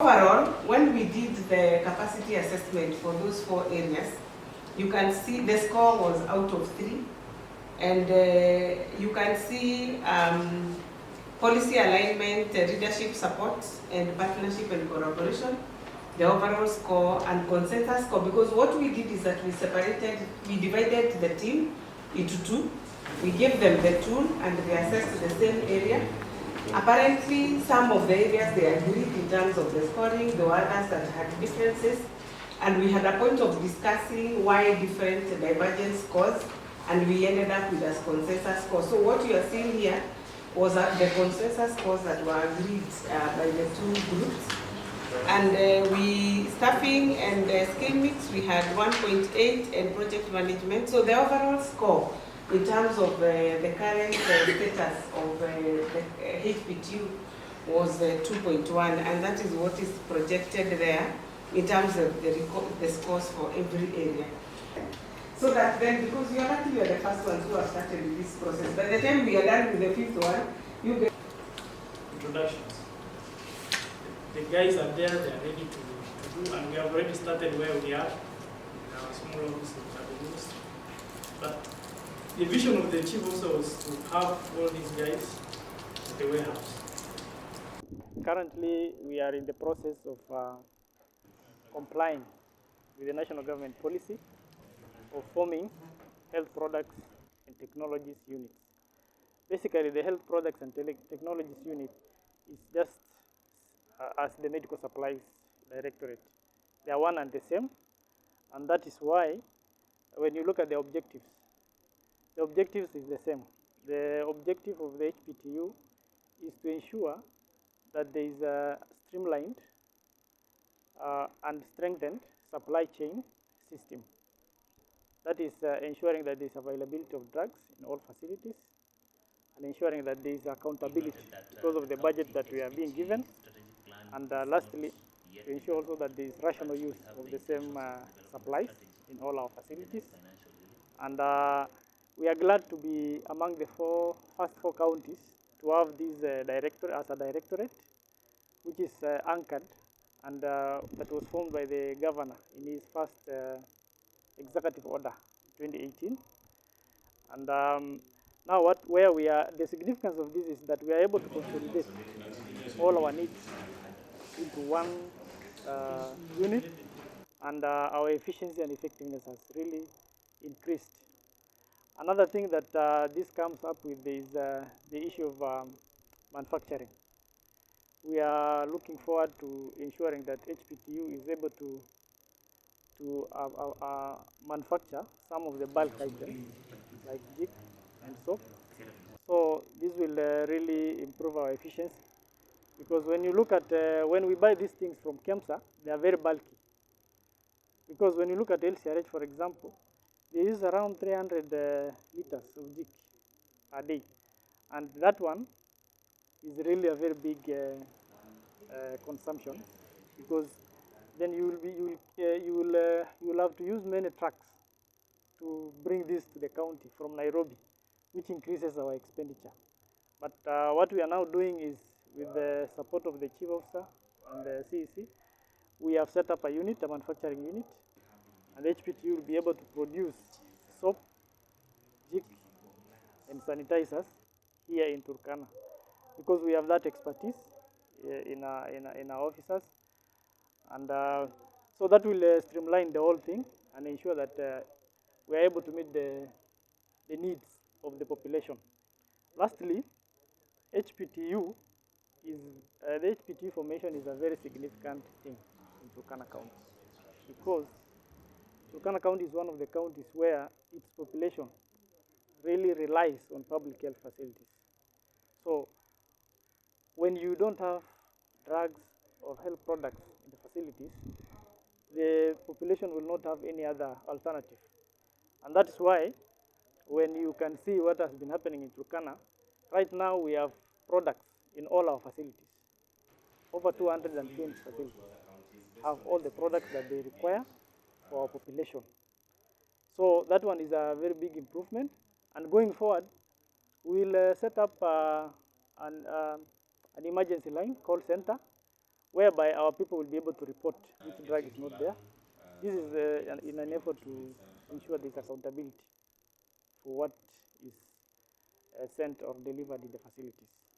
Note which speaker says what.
Speaker 1: Overall, when we did the capacity assessment for those 4 areas, you can see the score was out of 3, and you can see policy alignment, leadership support, and partnership and collaboration, the overall score and consensus score, because what we did is that we divided the team into 2. We gave them the tool and they assessed the same area. Apparently, some of the areas they agreed in terms of the scoring, there were others that had differences, and we had a point of discussing why different divergent scores, and we ended up with a consensus score. So what you are seeing here was the consensus scores that were agreed by the 2 groups. And staffing and skill mix, we had 1.8, and project management. So the overall score in terms of the current status of the HPTU was 2.1, and that is what is projected there in terms of the scores for every area. So that then, because you are lucky you are the first ones who have started with this process, by the time we are done with the 5th one, you get
Speaker 2: introductions. The guys are there, they are ready to do, and we have already started where we are in our small office in Turkana. But the vision of the chief also was to have all these guys at the warehouse. Currently, we are in the process of complying with the national government policy of forming health products and technologies units. Basically, the health products and technologies unit is just as the medical supplies directorate. They are one and the same, and that is why when you look at the objectives is the same. The objective of the HPTU is to ensure that there is a streamlined and strengthened supply chain system. That is ensuring that there is availability of drugs in all facilities, and ensuring that there is accountability because of the budget that we are being given. And lastly, to ensure also that there is rational use of the same supplies in all our facilities. And we are glad to be among the first four counties to have this director as a directorate, which is anchored, and that was formed by the governor in his first executive order 2018. And now where we are, the significance of this is that we are able to consolidate all our needs into one unit, and our efficiency and effectiveness has really increased. Another thing that this comes up with is the issue of manufacturing. We are looking forward to ensuring that HPTU is able to manufacture some of the bulk items like jik and soap. So this will really improve our efficiency, because when you look at when we buy these things from KEMSA, they are very bulky. Because when you look at LCRH, for example, they use around 300 liters of jik a day, and that one is really a very big consumption, because then you will have to use many trucks to bring this to the county from Nairobi, which increases our expenditure. But what we are now doing is, with the support of the chief officer and the CEC, we have set up a unit, a manufacturing unit, and HPTU will be able to produce soap, jik, and sanitizers here in Turkana, because we have that expertise in our officers, and so that will streamline the whole thing and ensure that we are able to meet the needs of the population. Lastly, HPTU is the HPTU formation is a very significant thing in Turkana County, because Turkana County is one of the counties where its population really relies on public health facilities. So when you don't have drugs or health products in the facilities, the population will not have any other alternative. And that's why when you can see what has been happening in Turkana, right now we have products in all our facilities. Over 220 facilities have all the products that they require for our population. So that one is a very big improvement. And going forward, we'll set up an emergency line call center, whereby our people will be able to report which drug is not there. This is in an effort to ensure there is accountability for what is sent or delivered in the facilities.